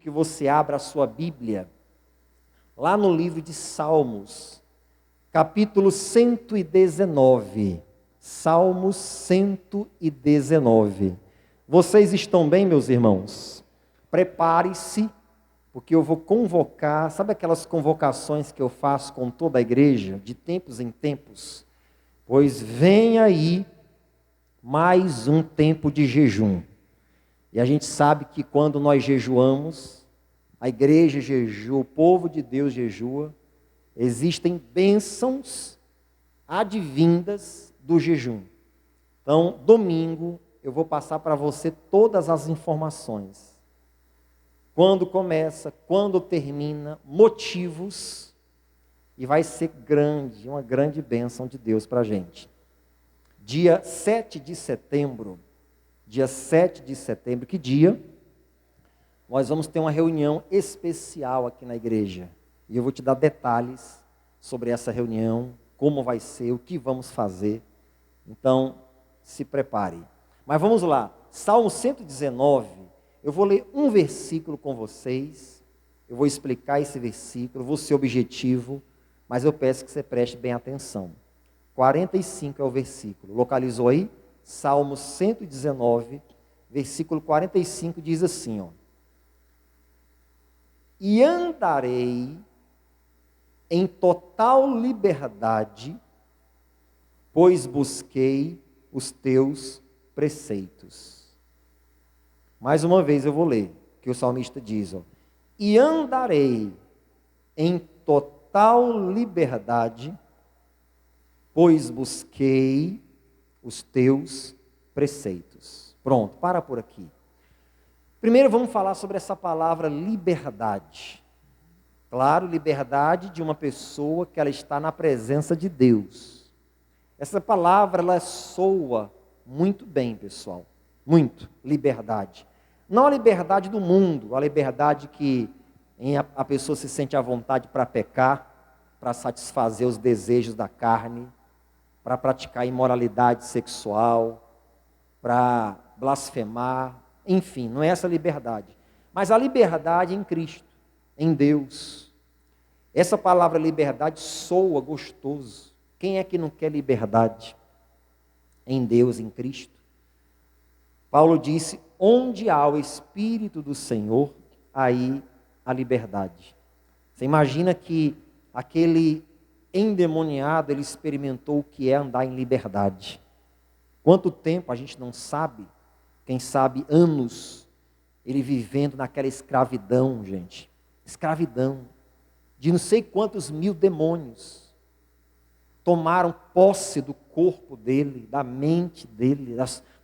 que você abra a sua Bíblia, lá no livro de Salmos, capítulo 119. Salmos 119. Vocês estão bem, meus irmãos? Prepare-se, porque eu vou convocar, sabe aquelas convocações que eu faço com toda a igreja, de tempos em tempos? Pois vem aí mais um tempo de jejum. E a gente sabe que quando nós jejuamos, a igreja jejua, o povo de Deus jejua, existem bênçãos advindas do jejum. Então, domingo, eu vou passar para você todas as informações. Quando começa, quando termina, motivos, e vai ser grande, uma grande bênção de Deus para a gente. Dia 7 de setembro, que dia? Nós vamos ter uma reunião especial aqui na igreja. E eu vou te dar detalhes sobre essa reunião, como vai ser, o que vamos fazer. Então, se prepare. Mas vamos lá, Salmo 119, eu vou ler um versículo com vocês, eu vou explicar esse versículo, vou ser objetivo, mas eu peço que você preste bem atenção. 45 é o versículo, localizou aí? Salmo 119, versículo 45 diz assim, ó: E andarei em total liberdade, pois busquei os teus preceitos. Mais uma vez eu vou ler, que o salmista diz, ó: E andarei em total liberdade, pois busquei os teus preceitos. Pronto, para por aqui. Primeiro vamos falar sobre essa palavra liberdade. Claro, liberdade de uma pessoa que ela está na presença de Deus. Essa palavra, ela soa muito bem, pessoal. Muito, liberdade. Não a liberdade do mundo, a liberdade que a pessoa se sente à vontade para pecar, para satisfazer os desejos da carne, para praticar imoralidade sexual, para blasfemar, enfim, não é essa liberdade. Mas a liberdade em Cristo, em Deus. Essa palavra liberdade soa gostoso. Quem é que não quer liberdade? Em Deus, em Cristo. Paulo disse, onde há o Espírito do Senhor, aí a liberdade. Você imagina que aquele endemoniado, ele experimentou o que é andar em liberdade. Quanto tempo a gente não sabe, quem sabe anos, ele vivendo naquela escravidão, gente. Escravidão. De não sei quantos mil demônios tomaram posse do corpo dele, da mente dele,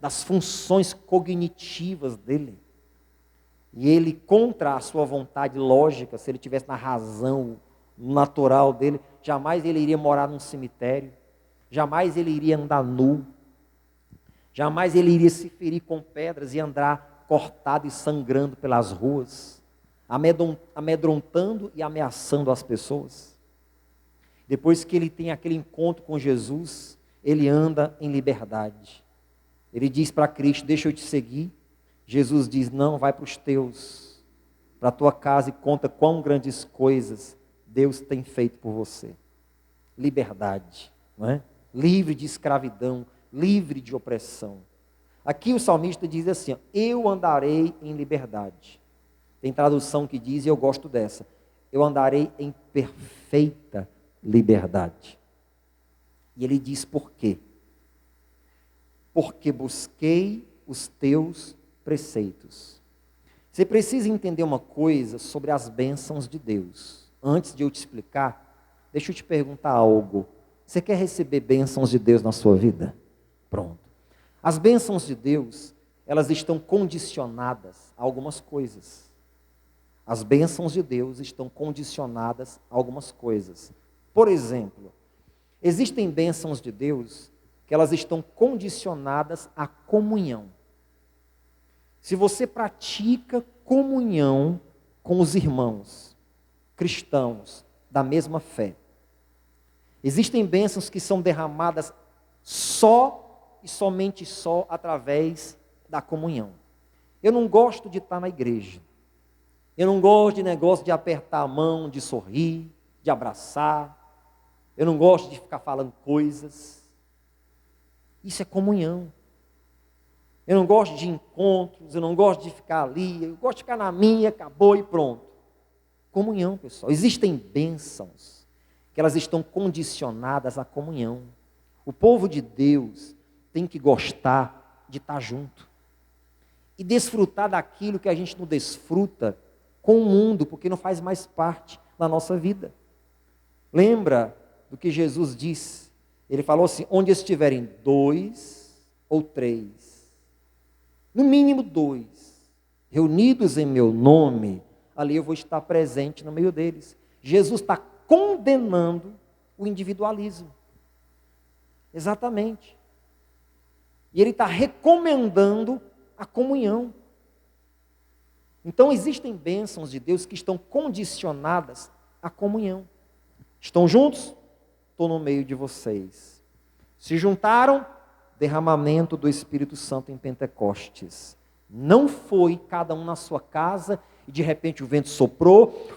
das funções cognitivas dele. E ele, contra a sua vontade lógica, se ele tivesse na razão natural dele, jamais ele iria morar num cemitério, jamais ele iria andar nu, jamais ele iria se ferir com pedras e andar cortado e sangrando pelas ruas, amedrontando e ameaçando as pessoas. Depois que ele tem aquele encontro com Jesus, ele anda em liberdade. Ele diz para Cristo, deixa eu te seguir. Jesus diz, não, vai para os teus, para a tua casa e conta quão grandes coisas Deus tem feito por você. Liberdade, não é? Livre de escravidão, livre de opressão. Aqui o salmista diz assim, ó, eu andarei em liberdade. Tem tradução que diz, e eu gosto dessa, eu andarei em perfeita liberdade. E ele diz por quê? Porque busquei os teus preceitos. Você precisa entender uma coisa sobre as bênçãos de Deus. Antes de eu te explicar, deixa eu te perguntar algo. Você quer receber bênçãos de Deus na sua vida? Pronto. As bênçãos de Deus, elas estão condicionadas a algumas coisas. As bênçãos de Deus estão condicionadas a algumas coisas. Por exemplo, existem bênçãos de Deus que elas estão condicionadas à comunhão. Se você pratica comunhão com os irmãos cristãos da mesma fé, existem bênçãos que são derramadas só e somente só através da comunhão. Eu não gosto de estar na igreja. Eu não gosto de negócio de apertar a mão, de sorrir, de abraçar. Eu não gosto de ficar falando coisas. Isso é comunhão. Eu não gosto de encontros, eu não gosto de ficar ali, eu gosto de ficar na minha, acabou e pronto. Comunhão, pessoal. Existem bênçãos que elas estão condicionadas à comunhão. O povo de Deus tem que gostar de estar junto e desfrutar daquilo que a gente não desfruta com o mundo, porque não faz mais parte da nossa vida. Lembra do que Jesus disse? Ele falou assim: onde estiverem 2 ou 3, no mínimo 2, reunidos em meu nome, ali eu vou estar presente no meio deles. Jesus está condenando o individualismo. Exatamente. E ele está recomendando a comunhão. Então existem bênçãos de Deus que estão condicionadas à comunhão. Estão juntos? Estou no meio de vocês. Se juntaram? Derramamento do Espírito Santo em Pentecostes. Não foi cada um na sua casa e de repente o vento soprou,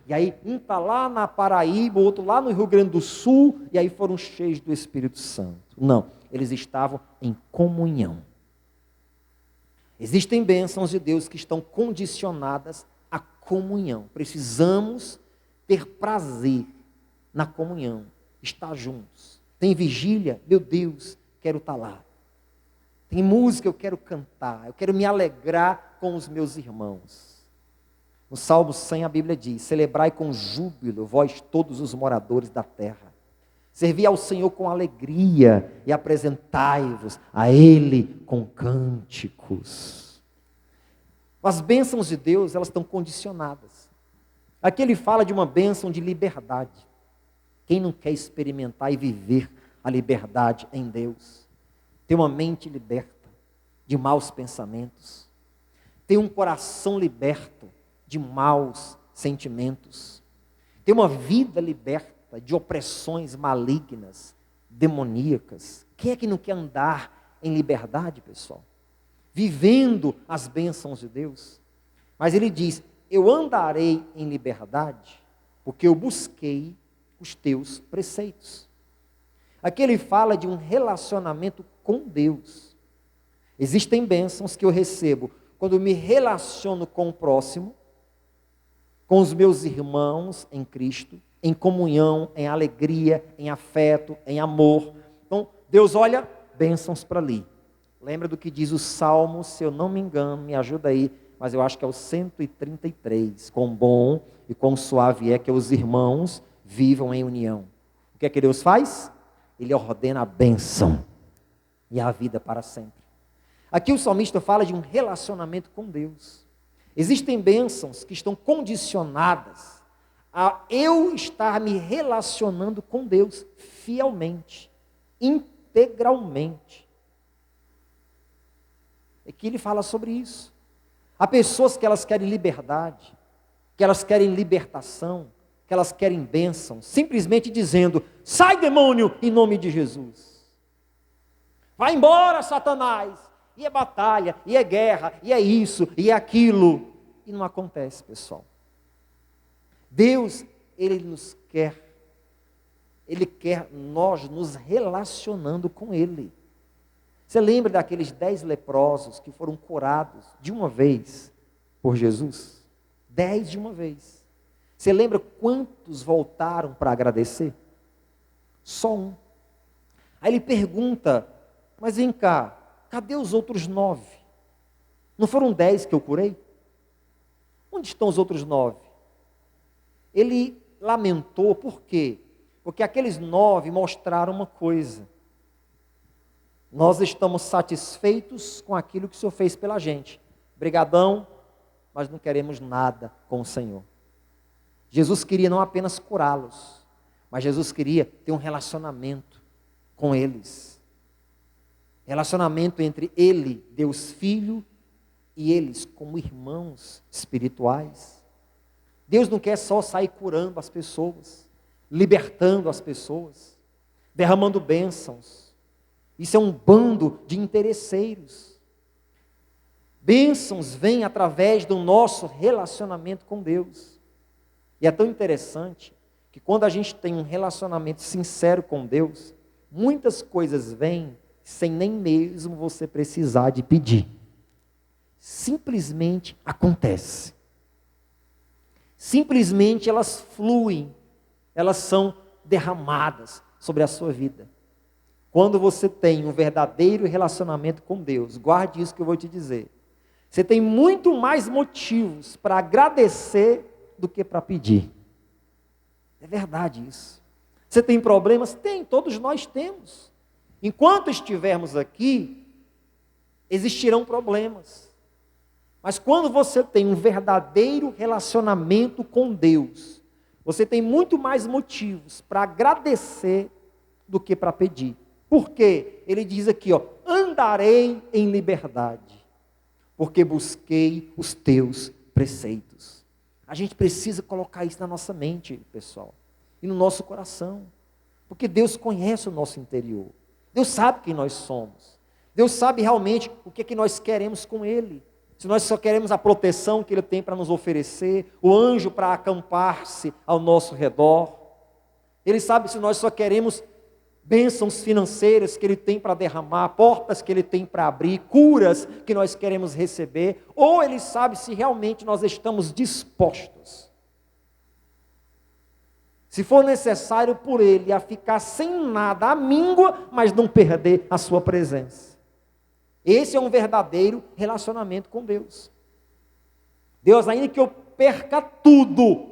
e aí um está lá na Paraíba, o outro lá no Rio Grande do Sul, e aí foram cheios do Espírito Santo. Não, eles estavam em comunhão. Existem bênçãos de Deus que estão condicionadas à comunhão. Precisamos ter prazer na comunhão, estar juntos. Tem vigília? Meu Deus, quero estar lá. Tem música, eu quero cantar, eu quero me alegrar com os meus irmãos. No Salmo 100 a Bíblia diz: celebrai com júbilo, vós todos os moradores da terra. Servi ao Senhor com alegria e apresentai-vos a Ele com cânticos. As bênçãos de Deus, elas estão condicionadas. Aqui ele fala de uma bênção de liberdade. Quem não quer experimentar e viver a liberdade em Deus? Ter uma mente liberta de maus pensamentos. Ter um coração liberto de maus sentimentos. Ter uma vida liberta de opressões malignas, demoníacas. Quem é que não quer andar em liberdade, pessoal? Vivendo as bênçãos de Deus. Mas ele diz: eu andarei em liberdade porque eu busquei os teus preceitos. Aqui ele fala de um relacionamento com Deus. Existem bênçãos que eu recebo quando eu me relaciono com o próximo, com os meus irmãos em Cristo, em comunhão, em alegria, em afeto, em amor. Então, Deus olha, bênçãos para ali. Lembra do que diz o Salmo, se eu não me engano, me ajuda aí, mas eu acho que é o 133. Quão bom e quão suave é que os irmãos vivam em união. O que é que Deus faz? Ele ordena a bênção e a vida para sempre. Aqui o salmista fala de um relacionamento com Deus. Existem bênçãos que estão condicionadas a eu estar me relacionando com Deus fielmente, integralmente. Aqui ele fala sobre isso. Há pessoas que elas querem liberdade, que elas querem libertação, que elas querem bênção, simplesmente dizendo: sai demônio em nome de Jesus. Vai embora, Satanás. E é batalha, e é guerra, e é isso, e é aquilo. E não acontece, pessoal. Deus, Ele nos quer. Ele quer nós nos relacionando com Ele. Você lembra daqueles 10 leprosos que foram curados de uma vez por Jesus? 10 de uma vez. Você lembra quantos voltaram para agradecer? Só um. Aí ele pergunta: mas vem cá, cadê os outros 9? Não foram 10 que eu curei? Onde estão os outros 9? Ele lamentou, por quê? Porque aqueles 9 mostraram uma coisa: nós estamos satisfeitos com aquilo que o Senhor fez pela gente. Brigadão, mas não queremos nada com o Senhor. Jesus queria não apenas curá-los, mas Jesus queria ter um relacionamento com eles. Relacionamento entre Ele, Deus Filho, e eles como irmãos espirituais. Deus não quer só sair curando as pessoas, libertando as pessoas, derramando bênçãos. Isso é um bando de interesseiros. Bênçãos vêm através do nosso relacionamento com Deus. E é tão interessante que quando a gente tem um relacionamento sincero com Deus, muitas coisas vêm sem nem mesmo você precisar de pedir. Simplesmente acontece. Simplesmente elas fluem, elas são derramadas sobre a sua vida. Quando você tem um verdadeiro relacionamento com Deus, guarde isso que eu vou te dizer. Você tem muito mais motivos para agradecer do que para pedir. É verdade isso. Você tem problemas? Tem, todos nós temos. Enquanto estivermos aqui, existirão problemas. Mas quando você tem um verdadeiro relacionamento com Deus, você tem muito mais motivos para agradecer do que para pedir. Por quê? Ele diz aqui, ó, andarei em liberdade, porque busquei os teus preceitos. A gente precisa colocar isso na nossa mente, pessoal, e no nosso coração, porque Deus conhece o nosso interior. Deus sabe quem nós somos. Deus sabe realmente o que é que nós queremos com Ele. Se nós só queremos a proteção que Ele tem para nos oferecer, o anjo para acampar-se ao nosso redor. Ele sabe se nós só queremos bênçãos financeiras que Ele tem para derramar, portas que Ele tem para abrir, curas que nós queremos receber, ou Ele sabe se realmente nós estamos dispostos, se for necessário por Ele, a ficar sem nada, à míngua, mas não perder a sua presença. Esse é um verdadeiro relacionamento com Deus. Deus, ainda que eu perca tudo,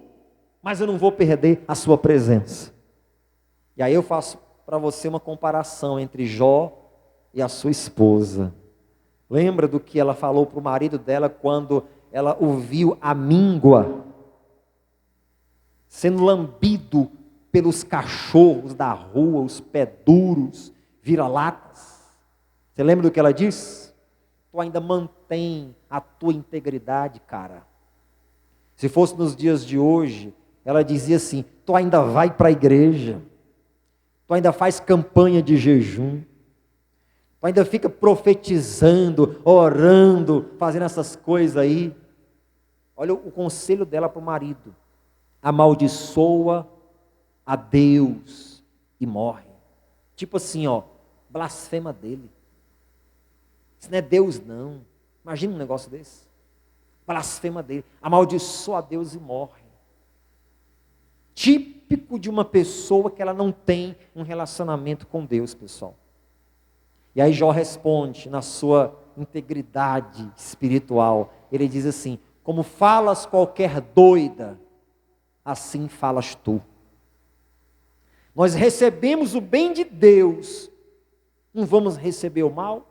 mas eu não vou perder a sua presença. E aí eu faço para você uma comparação entre Jó e a sua esposa. Lembra do que ela falou para o marido dela quando ela ouviu a míngua sendo lambido pelos cachorros da rua, os pé duros, vira-latas? Você lembra do que ela diz? Tu ainda mantém a tua integridade, cara. Se fosse nos dias de hoje, ela dizia assim, tu ainda vai para a igreja, tu ainda faz campanha de jejum, tu ainda fica profetizando, orando, fazendo essas coisas aí. Olha o conselho dela para o marido: amaldiçoa a Deus e morre. Tipo assim, ó, blasfema dele. Isso não é Deus não. Imagina um negócio desse. Blasfema dele, amaldiçoa a Deus e morre. Típico de uma pessoa que ela não tem um relacionamento com Deus, pessoal. E aí Jó responde na sua integridade espiritual. Ele diz assim: como falas qualquer doida, assim falas tu. Nós recebemos o bem de Deus, não vamos receber o mal?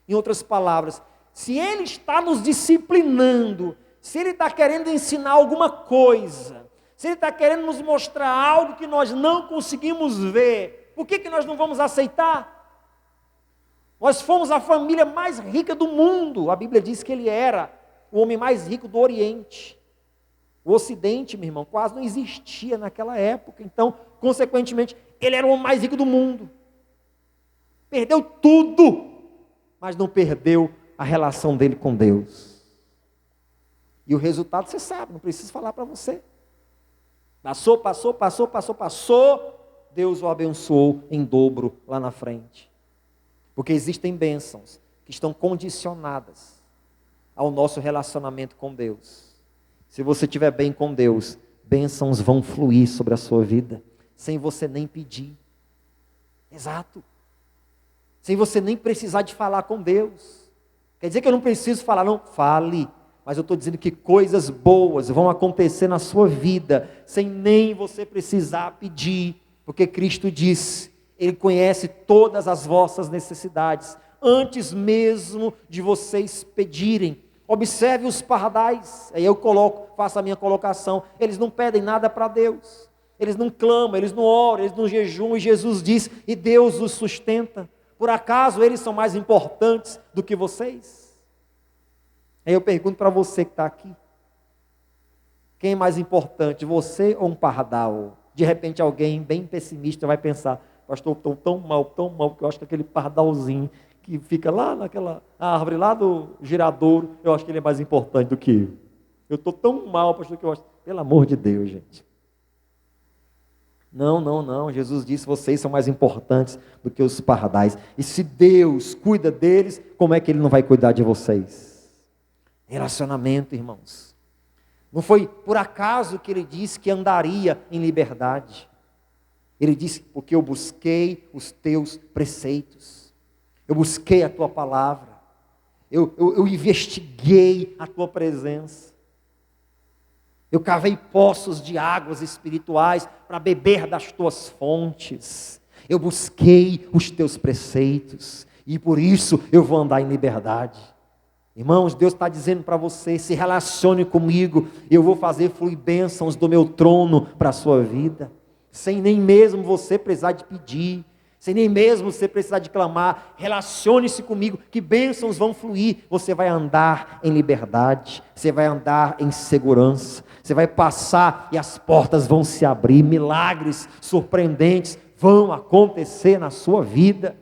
Em outras palavras, se Ele está nos disciplinando, se Ele está querendo ensinar alguma coisa, se Ele está querendo nos mostrar algo que nós não conseguimos ver, por que nós não vamos aceitar? Nós fomos a família mais rica do mundo. A Bíblia diz que ele era o homem mais rico do Oriente. O Ocidente, meu irmão, quase não existia naquela época. Então, consequentemente, ele era o homem mais rico do mundo. Perdeu tudo, mas não perdeu a relação dele com Deus. E o resultado você sabe, não preciso falar para você. Passou. Deus o abençoou em dobro lá na frente. Porque existem bênçãos que estão condicionadas ao nosso relacionamento com Deus. Se você estiver bem com Deus, bênçãos vão fluir sobre a sua vida, sem você nem pedir. Exato. Sem você nem precisar de falar com Deus. Quer dizer que eu não preciso falar, não? Fale. Mas eu estou dizendo que coisas boas vão acontecer na sua vida, sem nem você precisar pedir. Porque Cristo disse, Ele conhece todas as vossas necessidades, antes mesmo de vocês pedirem. Observe os pardais, aí eu faço a minha colocação, eles não pedem nada para Deus, eles não clamam, eles não oram, eles não jejuam, e Jesus diz, e Deus os sustenta. Por acaso eles são mais importantes do que vocês? Aí eu pergunto para você que está aqui, quem é mais importante, você ou um pardal? De repente alguém bem pessimista vai pensar, pastor, estou tão mal, que eu acho que aquele pardalzinho que fica lá naquela árvore, lá do giradouro, eu acho que ele é mais importante do que eu. Eu estou tão mal, pastor, que eu acho. Pelo amor de Deus, gente. Não, não, não. Jesus disse: vocês são mais importantes do que os pardais. E se Deus cuida deles, como é que Ele não vai cuidar de vocês? Relacionamento, irmãos. Não foi por acaso que Ele disse que andaria em liberdade. Ele disse: porque eu busquei os teus preceitos. Eu busquei a tua palavra. Eu investiguei a tua presença. Eu cavei poços de águas espirituais para beber das tuas fontes. Eu busquei os teus preceitos. E por isso eu vou andar em liberdade. Irmãos, Deus está dizendo para você: se relacione comigo. Eu vou fazer fluir bênçãos do meu trono para a sua vida. Sem nem mesmo você precisar de pedir. Sem nem mesmo você precisar de clamar. Relacione-se comigo, que bênçãos vão fluir. Você vai andar em liberdade. Você vai andar em segurança. Você vai passar e as portas vão se abrir. Milagres surpreendentes vão acontecer na sua vida.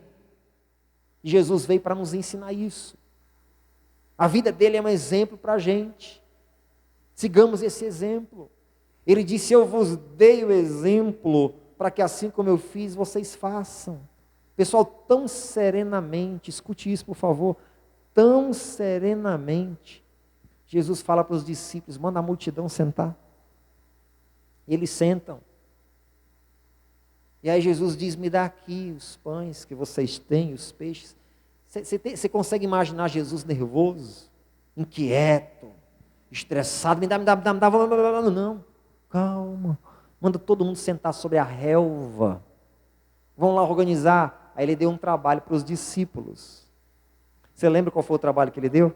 E Jesus veio para nos ensinar isso. A vida dele é um exemplo para a gente. Sigamos esse exemplo. Ele disse: eu vos dei o exemplo para que assim como eu fiz, vocês façam. Pessoal, tão serenamente, escute isso por favor, tão serenamente, Jesus fala para os discípulos: manda a multidão sentar. E eles sentam. E aí Jesus diz: me dá aqui os pães que vocês têm, os peixes. Você consegue imaginar Jesus nervoso, inquieto, estressado? Me dá, não, calma. Manda todo mundo sentar sobre a relva. Vão lá organizar. Aí ele deu um trabalho para os discípulos. Você lembra qual foi o trabalho que ele deu?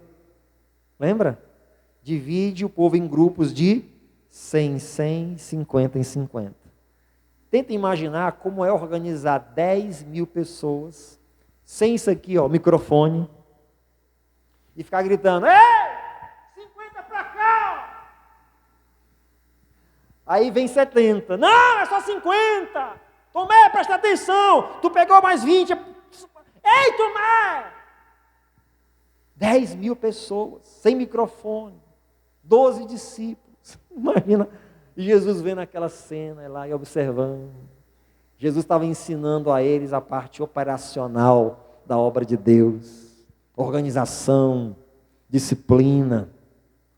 Lembra? Divide o povo em grupos de 100, 100, 50 em 50. Tenta imaginar como é organizar 10.000 pessoas, sem isso aqui, ó, microfone, e ficar gritando: ei, 50 para cá! Aí vem 70. Não, é só 50. Tomé, presta atenção. Tu pegou mais 20. Ei, Tomé! 10.000 pessoas, sem microfone. 12 discípulos. Imagina. E Jesus vendo aquela cena lá e observando. Jesus estava ensinando a eles a parte operacional da obra de Deus. Organização, disciplina.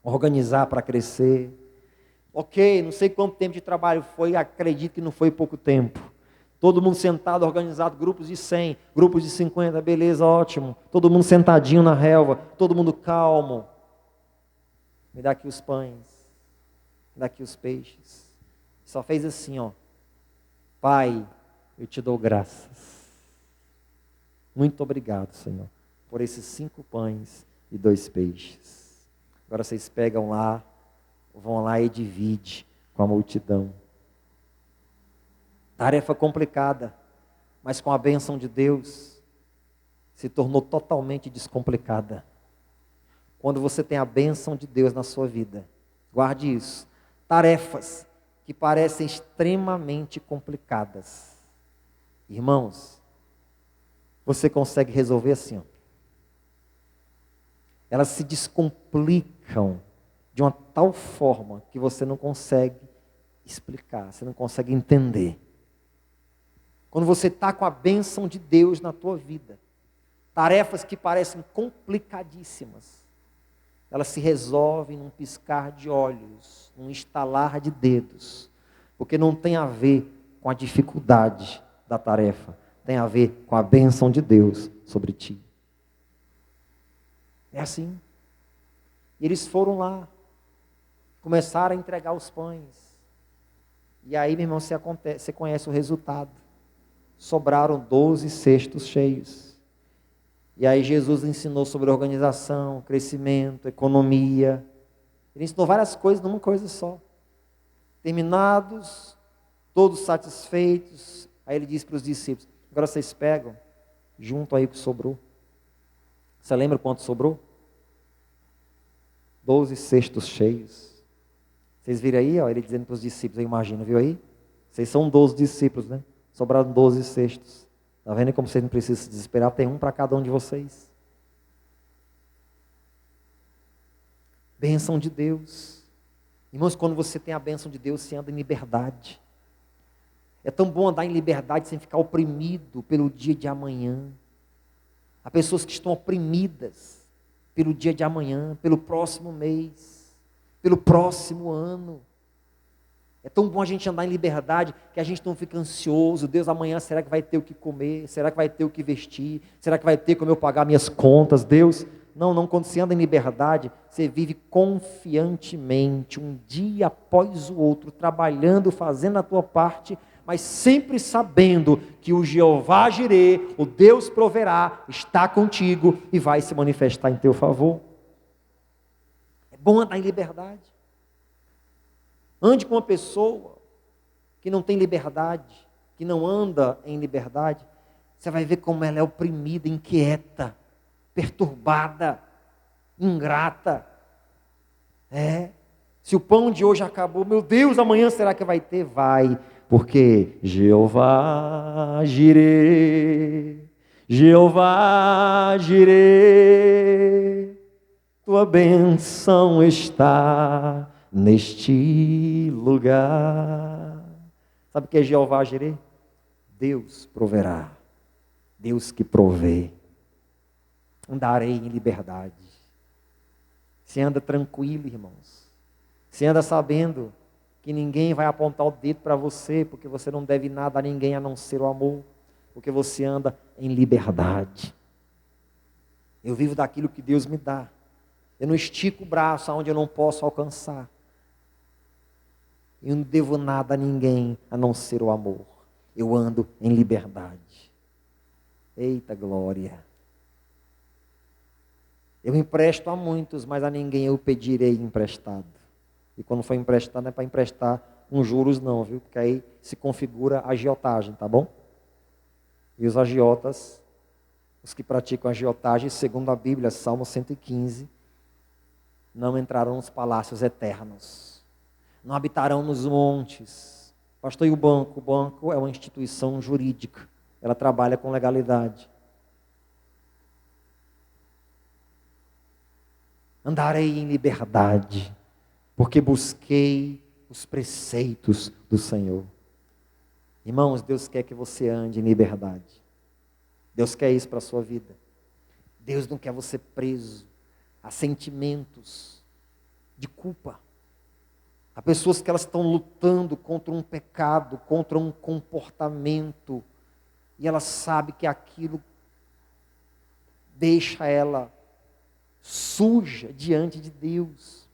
Organizar para crescer. Ok, não sei quanto tempo de trabalho foi, acredito que não foi pouco tempo. Todo mundo sentado, organizado, grupos de 100, grupos de 50, beleza, ótimo. Todo mundo sentadinho na relva, todo mundo calmo. Me dá aqui os pães, me dá aqui os peixes. Só fez assim, ó: Pai, eu te dou graças. Muito obrigado, Senhor, por esses 5 pães e 2 peixes. Agora vocês pegam lá, vão lá e dividem com a multidão. Tarefa complicada, mas com a bênção de Deus, se tornou totalmente descomplicada. Quando você tem a bênção de Deus na sua vida, guarde isso. Tarefas que parecem extremamente complicadas, irmãos, você consegue resolver assim, ó. Elas se descomplicam de uma tal forma que você não consegue explicar, você não consegue entender. Quando você está com a bênção de Deus na tua vida, tarefas que parecem complicadíssimas, elas se resolvem num piscar de olhos, num estalar de dedos, porque não tem a ver com a dificuldade da tarefa, tem a ver com a bênção de Deus sobre ti. É assim. E eles foram lá, começaram a entregar os pães. E aí, meu irmão, você conhece o resultado. Sobraram 12 cestos cheios. E aí Jesus ensinou sobre organização, crescimento, economia. Ele ensinou várias coisas numa coisa só. Terminados, todos satisfeitos. Aí ele disse para os discípulos: agora vocês pegam, junto aí o que sobrou. Você lembra quanto sobrou? 12 cestos cheios. Vocês viram aí, ó, ele dizendo para os discípulos, eu imagino, viu aí? Vocês são 12 discípulos, né? Sobraram 12 cestos. Está vendo como vocês não precisam se desesperar? Tem um para cada um de vocês. Bênção de Deus. Irmãos, quando você tem a bênção de Deus, você anda em liberdade. É tão bom andar em liberdade sem ficar oprimido pelo dia de amanhã. Há pessoas que estão oprimidas pelo dia de amanhã, pelo próximo mês, pelo próximo ano. É tão bom a gente andar em liberdade que a gente não fica ansioso. Deus, amanhã será que vai ter o que comer? Será que vai ter o que vestir? Será que vai ter como eu pagar minhas contas? Deus, não, quando você anda em liberdade, você vive confiantemente, um dia após o outro, trabalhando, fazendo a tua parte, mas sempre sabendo que o Jeová Jirê, o Deus proverá, está contigo e vai se manifestar em teu favor. É bom andar em liberdade. Ande com uma pessoa que não tem liberdade, que não anda em liberdade, você vai ver como ela é oprimida, inquieta, perturbada, ingrata. Se o pão de hoje acabou, meu Deus, amanhã será que vai ter? Vai, porque Jeová Jirê, Jeová Jirê, tua bênção está neste lugar. Sabe o que é Jeová Jirê? Deus proverá, Deus que provê. Andarei em liberdade. Você anda tranquilo, irmãos. Você anda sabendo que ninguém vai apontar o dedo para você, porque você não deve nada a ninguém a não ser o amor, porque você anda em liberdade. Eu vivo daquilo que Deus me dá. Eu não estico o braço aonde eu não posso alcançar. Eu não devo nada a ninguém a não ser o amor. Eu ando em liberdade. Eita glória! Eu empresto a muitos, mas a ninguém eu pedirei emprestado. E quando for emprestado, não é para emprestar com juros não, viu? Porque aí se configura agiotagem, tá bom? E os agiotas, os que praticam agiotagem, segundo a Bíblia, Salmo 115, não entrarão nos palácios eternos. Não habitarão nos montes. Pastor, e o banco? O banco é uma instituição jurídica. Ela trabalha com legalidade. Andarei em liberdade, porque busquei os preceitos do Senhor. Irmãos, Deus quer que você ande em liberdade. Deus quer isso para a sua vida. Deus não quer você preso a sentimentos de culpa. Há pessoas que elas estão lutando contra um pecado, contra um comportamento, e ela sabe que aquilo deixa ela suja diante de Deus.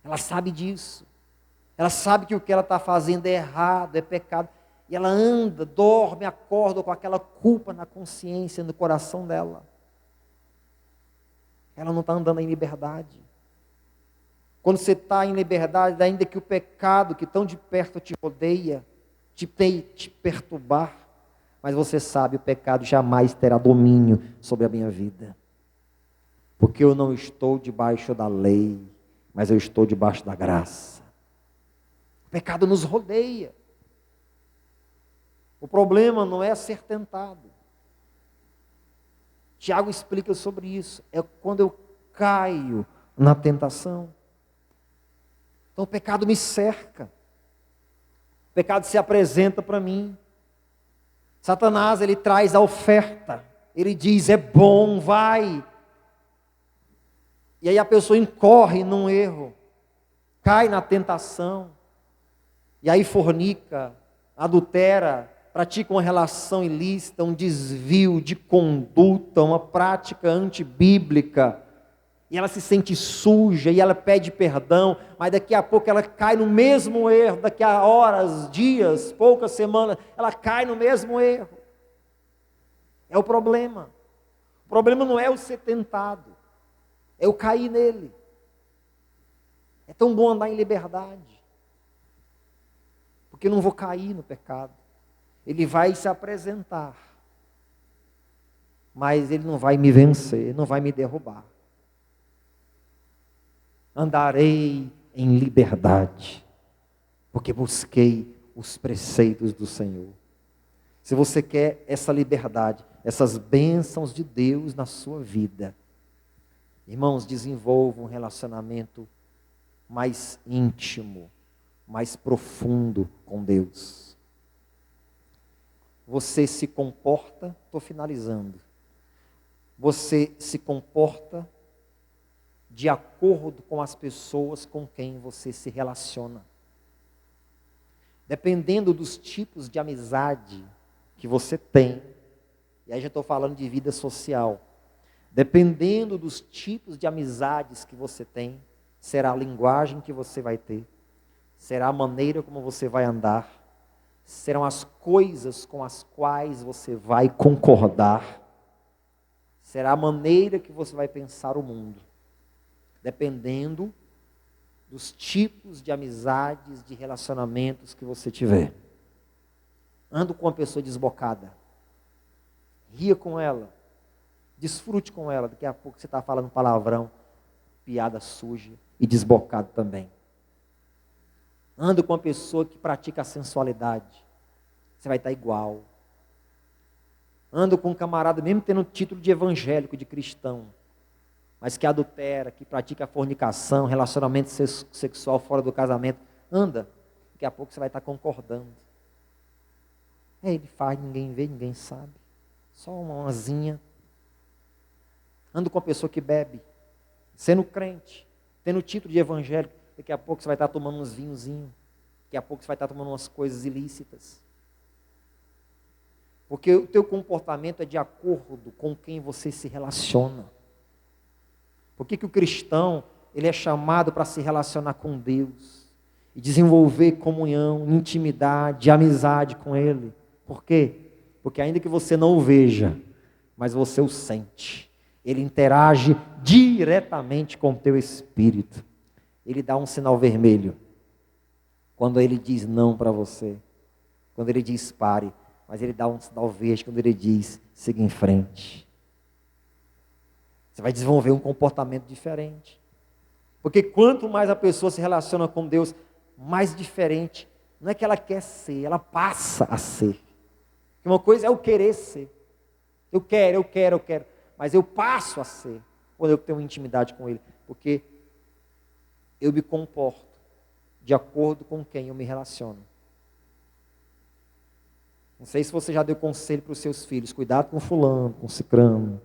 Ela sabe disso. Ela sabe que o que ela está fazendo é errado, é pecado. E ela anda, dorme, acorda com aquela culpa na consciência, no coração dela. Ela não está andando em liberdade. Quando você está em liberdade, ainda que o pecado que tão de perto te rodeia, te perturbar, mas você sabe, o pecado jamais terá domínio sobre a minha vida. Porque eu não estou debaixo da lei, mas eu estou debaixo da graça. O pecado nos rodeia. O problema não é ser tentado. Tiago explica sobre isso. É quando eu caio na tentação. Então o pecado me cerca. O pecado se apresenta para mim. Satanás, ele traz a oferta. Ele diz, é bom, vai. E aí a pessoa incorre num erro, cai na tentação, e aí fornica, adultera, pratica uma relação ilícita, um desvio de conduta, uma prática antibíblica, e ela se sente suja, e ela pede perdão, mas daqui a pouco ela cai no mesmo erro, daqui a horas, dias, poucas semanas, ela cai no mesmo erro. É o problema. O problema não é o ser tentado. É eu cair nele. É tão bom andar em liberdade. Porque eu não vou cair no pecado. Ele vai se apresentar. Mas ele não vai me vencer, não vai me derrubar. Andarei em liberdade. Porque busquei os preceitos do Senhor. se você quer essa liberdade, essas bênçãos de Deus na sua vida, irmãos, desenvolva um relacionamento mais íntimo, mais profundo com Deus. Você se comporta, estou finalizando, você se comporta de acordo com as pessoas com quem você se relaciona. Dependendo dos tipos de amizade que você tem, e aí já estou falando de vida social, dependendo dos tipos de amizades que você tem, será a linguagem que você vai ter, será a maneira como você vai andar, serão as coisas com as quais você vai concordar, será a maneira que você vai pensar o mundo, dependendo dos tipos de amizades, de relacionamentos que você tiver. Anda com uma pessoa desbocada, ria com ela, desfrute com ela, daqui a pouco você está falando palavrão, piada suja e desbocado também. Anda com uma pessoa que pratica a sensualidade, você vai estar igual. Anda com um camarada, mesmo tendo título de evangélico, de cristão, mas que adultera, que pratica fornicação, relacionamento sexual fora do casamento, anda, daqui a pouco você vai estar concordando. Ele faz, ninguém vê, ninguém sabe, só uma asinha. Anda com uma pessoa que bebe, sendo crente, tendo título de evangélico, daqui a pouco você vai estar tomando uns vinhozinhos, daqui a pouco você vai estar tomando umas coisas ilícitas. Porque o teu comportamento é de acordo com quem você se relaciona. Por que o cristão, ele é chamado para se relacionar com Deus e desenvolver comunhão, intimidade, amizade com Ele? Por quê? Porque ainda que você não o veja, mas você o sente. Ele interage diretamente com o teu espírito. Ele dá um sinal vermelho quando ele diz não para você, quando ele diz pare, mas ele dá um sinal verde quando ele diz siga em frente. Você vai desenvolver um comportamento diferente. Porque quanto mais a pessoa se relaciona com Deus, mais diferente. Não é que ela quer ser, ela passa a ser. Uma coisa é eu querer ser. Eu quero. Mas eu passo a ser quando eu tenho intimidade com Ele. Porque eu me comporto de acordo com quem eu me relaciono. Não sei se você já deu conselho para os seus filhos. Cuidado com fulano, com cicrano.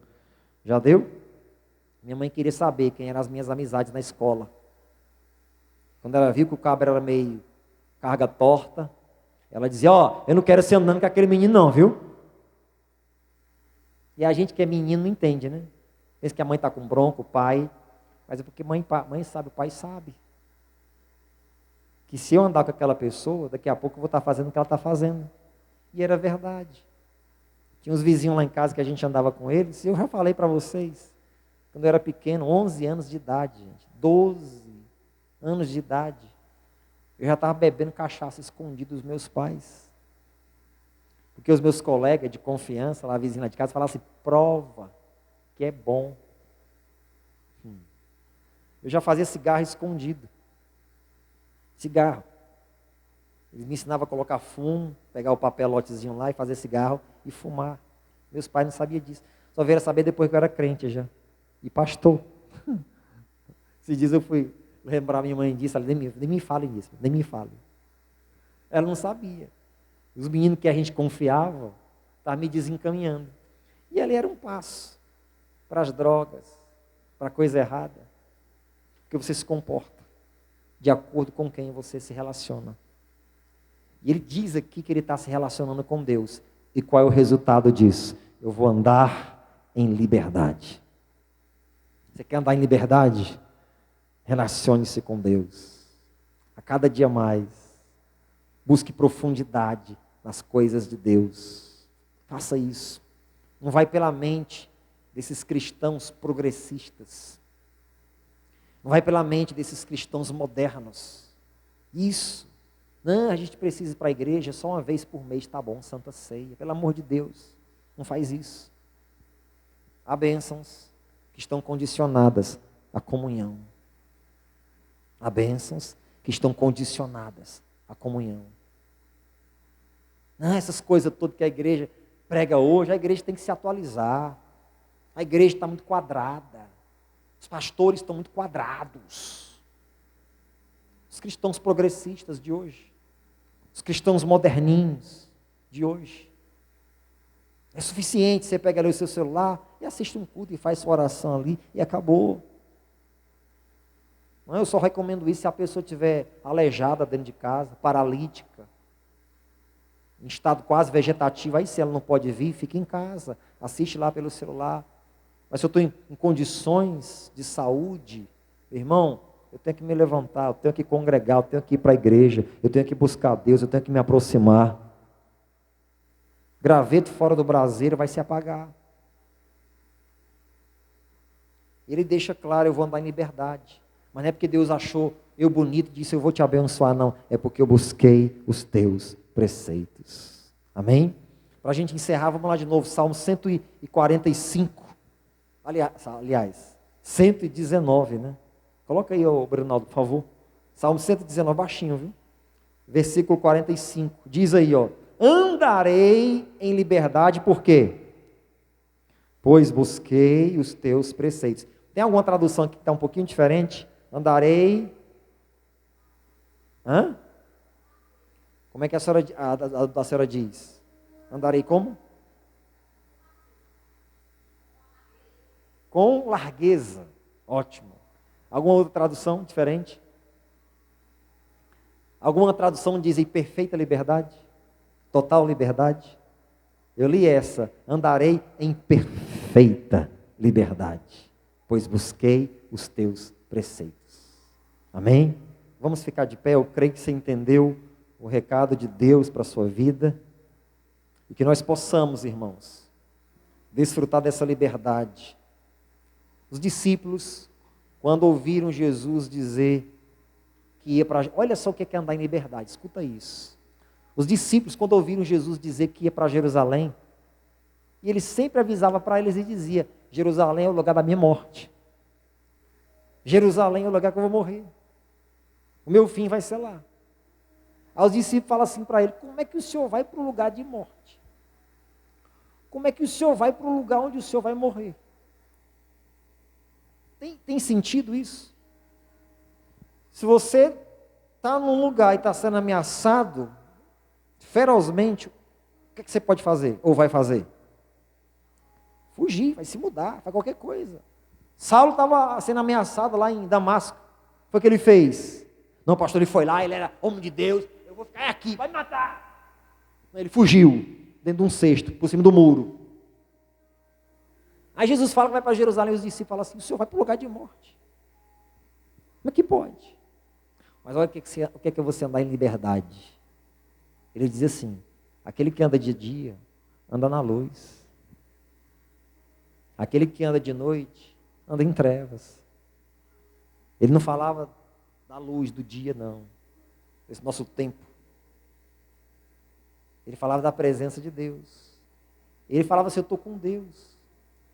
Já deu? Minha mãe queria saber quem eram as minhas amizades na escola. Quando ela viu que o cabra era meio carga torta, ela dizia, eu não quero ser andando com aquele menino não, viu? E a gente que é menino não entende, né? Pensa que a mãe está com bronca, o pai. Mas é porque mãe sabe, o pai sabe. Que se eu andar com aquela pessoa, daqui a pouco eu vou estar fazendo o que ela está fazendo. E era verdade. Tinha uns vizinhos lá em casa que a gente andava com eles, e eu já falei para vocês, quando eu era pequeno, 11 anos de idade, gente, 12 anos de idade, eu já estava bebendo cachaça escondido dos meus pais. Porque os meus colegas de confiança, lá vizinho lá de casa, falavam assim, prova que é bom. Eu já fazia cigarro escondido. Cigarro. Eles me ensinavam a colocar fumo, pegar o papelotezinho lá e fazer cigarro e fumar. Meus pais não sabiam disso. Só vieram saber depois que eu era crente já. E pastor. Esses dias eu fui lembrar minha mãe disso, ela nem me fale nisso, nem me fale. Ela não sabia. Os meninos que a gente confiava, estavam me desencaminhando. E ali era um passo para as drogas, para a coisa errada. Porque você se comporta de acordo com quem você se relaciona. E ele diz aqui que ele está se relacionando com Deus. E qual é o resultado disso? Eu vou andar em liberdade. Você quer andar em liberdade? Relacione-se com Deus. A cada dia mais. Busque profundidade nas coisas de Deus. Faça isso. Não vai pela mente desses cristãos progressistas. Não vai pela mente desses cristãos modernos. Isso. Não, a gente precisa ir para a igreja só uma vez por mês, tá bom, Santa Ceia. Pelo amor de Deus, não faz isso. Há bênçãos que estão condicionadas à comunhão. Há bênçãos que estão condicionadas à comunhão. Não, essas coisas todas que a igreja prega hoje, a igreja tem que se atualizar. A igreja está muito quadrada. Os pastores estão muito quadrados. Os cristãos progressistas de hoje. Os cristãos moderninhos de hoje. É suficiente você pegar ali o seu celular e assiste um culto e faz sua oração ali e acabou. Não, eu só recomendo isso se a pessoa estiver aleijada dentro de casa, paralítica, em estado quase vegetativo. Aí se ela não pode vir, fica em casa, assiste lá pelo celular. Mas se eu estou em condições de saúde, irmão, eu tenho que me levantar, eu tenho que congregar, eu tenho que ir para a igreja, eu tenho que buscar a Deus, eu tenho que me aproximar. Graveto fora do braseiro vai se apagar. Ele deixa claro, eu vou andar em liberdade. Mas não é porque Deus achou eu bonito e disse eu vou te abençoar, não. É porque eu busquei os teus preceitos. Amém? Para a gente encerrar, vamos lá de novo, Salmo 145. Aliás, 119, né? Coloca aí, Bernardo, por favor. Salmo 119, baixinho, viu? Versículo 45. Diz aí, ó. Andarei em liberdade, por quê? Pois busquei os teus preceitos. Tem alguma tradução aqui que está um pouquinho diferente? Andarei. Hã? Como é que a senhora diz? Andarei como? Com largueza. Ótimo. Alguma outra tradução diferente? Alguma tradução diz em perfeita liberdade? Total liberdade? Eu li essa. Andarei em perfeita liberdade, pois busquei os teus preceitos. Amém? Vamos ficar de pé. Eu creio que você entendeu o recado de Deus para a sua vida. E que nós possamos, irmãos, desfrutar dessa liberdade. Os discípulos, quando ouviram Jesus dizer que ia para... Olha só o que é andar em liberdade, escuta isso. Os discípulos, quando ouviram Jesus dizer que ia para Jerusalém, e ele sempre avisava para eles e dizia, Jerusalém é o lugar da minha morte. Jerusalém é o lugar que eu vou morrer. O meu fim vai ser lá. Aí os discípulos falam assim para ele, como é que o senhor vai para o lugar de morte? Como é que o senhor vai para o lugar onde o senhor vai morrer? Tem sentido isso? Se você está num lugar e está sendo ameaçado ferozmente, o que é que você pode fazer? Ou vai fazer? Fugir, vai se mudar, faz qualquer coisa. Saulo estava sendo ameaçado lá em Damasco. Foi o que ele fez? Não, pastor, ele foi lá, ele era homem de Deus. Eu vou ficar aqui, vai me matar. Ele fugiu, dentro de um cesto, por cima do muro. Aí Jesus fala que vai para Jerusalém e os discípulos falam assim, o senhor vai para o lugar de morte. Como é que pode? Mas olha o que é você andar em liberdade. Ele diz assim, aquele que anda de dia, anda na luz. Aquele que anda de noite, anda em trevas. Ele não falava da luz do dia, não. Esse nosso tempo. Ele falava da presença de Deus. Ele falava assim, eu estou com Deus.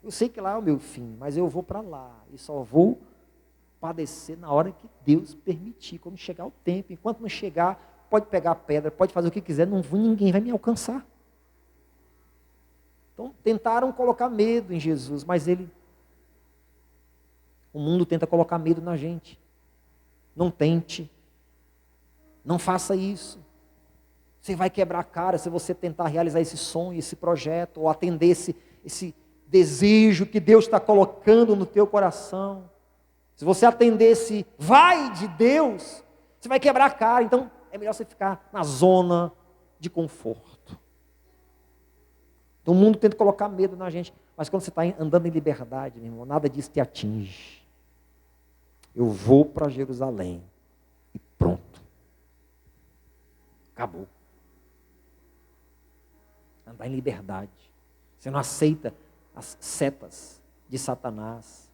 Eu sei que lá é o meu fim, mas eu vou para lá. E só vou padecer na hora que Deus permitir. Quando chegar o tempo. Enquanto não chegar, pode pegar pedra, pode fazer o que quiser, ninguém vai me alcançar. Então, tentaram colocar medo em Jesus, mas o mundo tenta colocar medo na gente. Não tente. Não faça isso. Você vai quebrar a cara se você tentar realizar esse sonho, esse projeto, ou atender esse desejo que Deus está colocando no teu coração. Se você atender esse vai de Deus, você vai quebrar a cara. Então, é melhor você ficar na zona de conforto. Então, o mundo tenta colocar medo na gente, mas quando você está andando em liberdade, meu irmão, nada disso te atinge. Eu vou para Jerusalém e pronto. Acabou. Andar em liberdade. Você não aceita as setas de Satanás,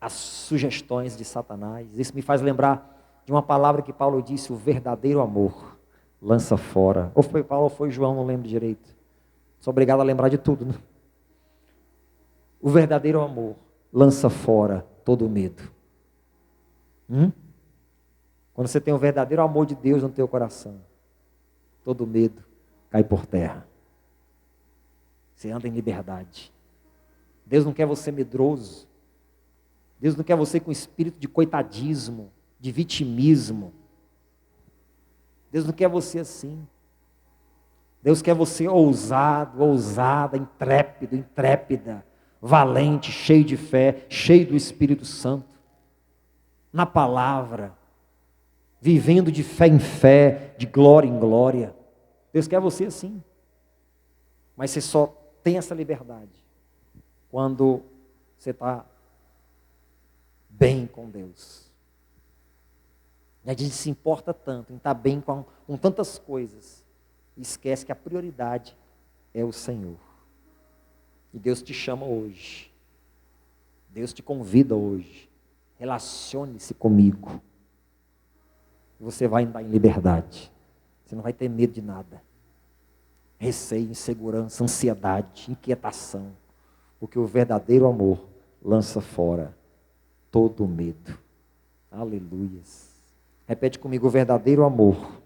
as sugestões de Satanás. Isso me faz lembrar de uma palavra que Paulo disse, o verdadeiro amor lança fora. Ou foi Paulo ou foi João, não lembro direito. Sou obrigado a lembrar de tudo, né? O verdadeiro amor lança fora todo medo. Quando você tem o verdadeiro amor de Deus no teu coração, todo medo cai por terra. Você anda em liberdade. Deus não quer você medroso. Deus não quer você com espírito de coitadismo, de vitimismo. Deus não quer você assim. Deus quer você ousado, ousada, intrépido, intrépida, valente, cheio de fé, cheio do Espírito Santo. Na palavra, vivendo de fé em fé, de glória em glória. Deus quer você assim. Mas você só tem essa liberdade quando você está bem com Deus. E a gente se importa tanto em estar bem com tantas coisas, e esquece que a prioridade é o Senhor. E Deus te chama hoje. Deus te convida hoje. Relacione-se comigo. Você vai andar em liberdade. Você não vai ter medo de nada. Receio, insegurança, ansiedade, inquietação. Porque o verdadeiro amor lança fora todo medo. Aleluias. Repete comigo: o verdadeiro amor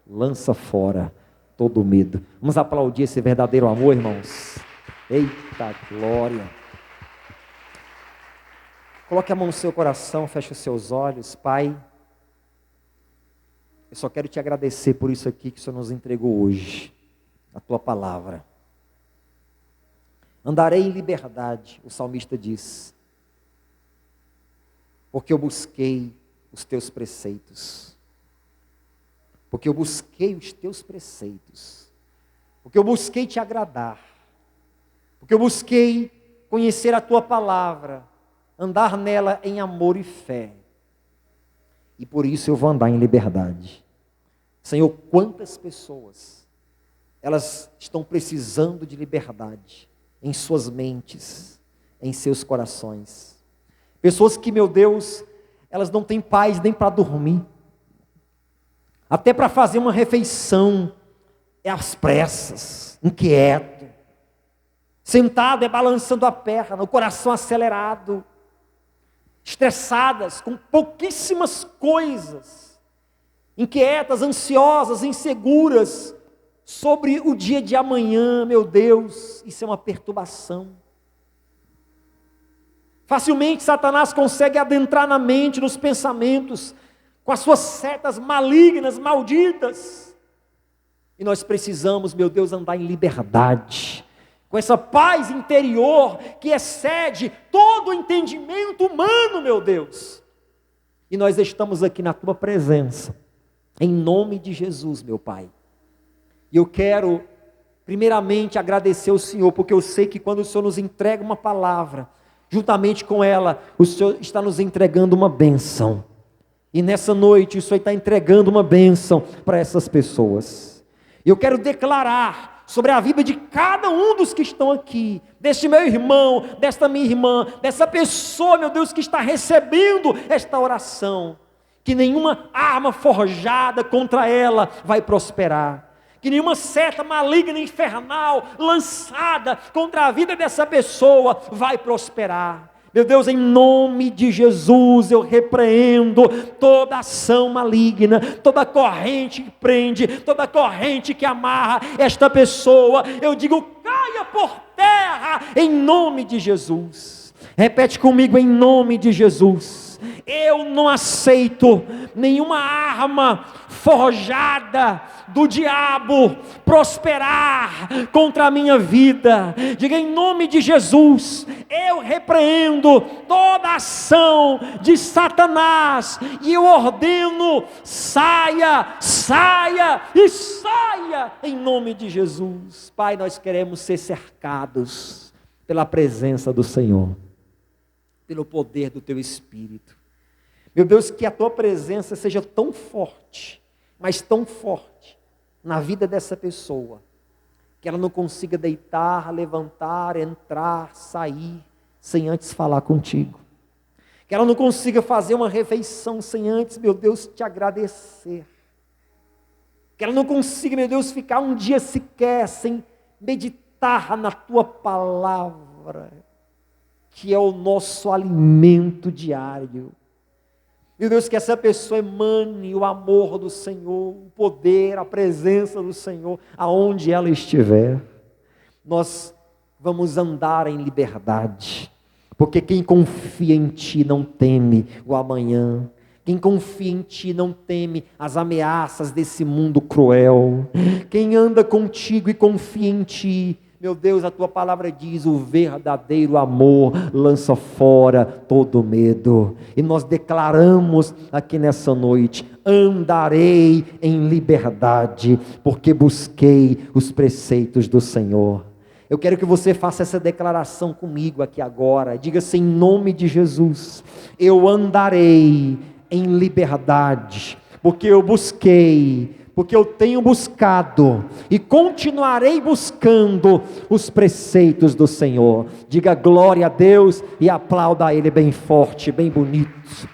lança fora todo medo. Vamos aplaudir esse verdadeiro amor, irmãos. Eita glória. Coloque a mão no seu coração, feche os seus olhos. Pai, eu só quero te agradecer por isso aqui que o Senhor nos entregou hoje, a tua palavra. Andarei em liberdade, o salmista diz, porque eu busquei os teus preceitos. Porque eu busquei os teus preceitos. Porque eu busquei te agradar. Porque eu busquei conhecer a tua palavra, andar nela em amor e fé. E por isso eu vou andar em liberdade. Senhor, quantas pessoas, elas estão precisando de liberdade em suas mentes, em seus corações. Pessoas que, meu Deus, elas não têm paz nem para dormir. Até para fazer uma refeição é às pressas, inquieto. Sentado é balançando a perna, o coração acelerado. Estressadas com pouquíssimas coisas. Inquietas, ansiosas, inseguras sobre o dia de amanhã, meu Deus, isso é uma perturbação. Facilmente Satanás consegue adentrar na mente, nos pensamentos, com as suas setas malignas, malditas. E nós precisamos, meu Deus, andar em liberdade, com essa paz interior que excede todo o entendimento humano, meu Deus. E nós estamos aqui na tua presença, em nome de Jesus, meu Pai. E eu quero, primeiramente, agradecer ao Senhor, porque eu sei que quando o Senhor nos entrega uma palavra, juntamente com ela, o Senhor está nos entregando uma bênção. E nessa noite, o Senhor está entregando uma bênção para essas pessoas. E eu quero declarar sobre a vida de cada um dos que estão aqui, deste meu irmão, desta minha irmã, dessa pessoa, meu Deus, que está recebendo esta oração, que nenhuma arma forjada contra ela vai prosperar. Que nenhuma seta maligna, infernal, lançada contra a vida dessa pessoa vai prosperar. Meu Deus, em nome de Jesus, eu repreendo toda ação maligna, toda corrente que prende, toda corrente que amarra esta pessoa. Eu digo, caia por terra, em nome de Jesus. Repete comigo, em nome de Jesus. Eu não aceito nenhuma arma forjada do diabo prosperar contra a minha vida. Diga, em nome de Jesus, eu repreendo toda ação de Satanás e eu ordeno, saia, saia e saia em nome de Jesus. Pai, nós queremos ser cercados pela presença do Senhor, pelo poder do teu Espírito. Meu Deus, que a tua presença seja tão forte, mas tão forte na vida dessa pessoa, que ela não consiga deitar, levantar, entrar, sair, sem antes falar contigo. Que ela não consiga fazer uma refeição sem antes, meu Deus, te agradecer. Que ela não consiga, meu Deus, ficar um dia sequer sem meditar na tua palavra, que é o nosso alimento diário. Meu Deus, que essa pessoa emane o amor do Senhor, o poder, a presença do Senhor, aonde ela estiver. Nós vamos andar em liberdade, porque quem confia em Ti não teme o amanhã. Quem confia em Ti não teme as ameaças desse mundo cruel. Quem anda contigo e confia em Ti, meu Deus, a Tua palavra diz, o verdadeiro amor lança fora todo medo. E nós declaramos aqui nessa noite, andarei em liberdade, porque busquei os preceitos do Senhor. Eu quero que você faça essa declaração comigo aqui agora. Diga assim, em nome de Jesus, eu andarei em liberdade, porque eu busquei, porque eu tenho buscado e continuarei buscando os preceitos do Senhor. Diga glória a Deus e aplauda a Ele bem forte, bem bonito.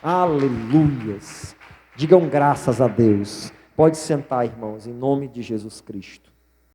Aleluias. Digam graças a Deus. Pode sentar, irmãos, em nome de Jesus Cristo.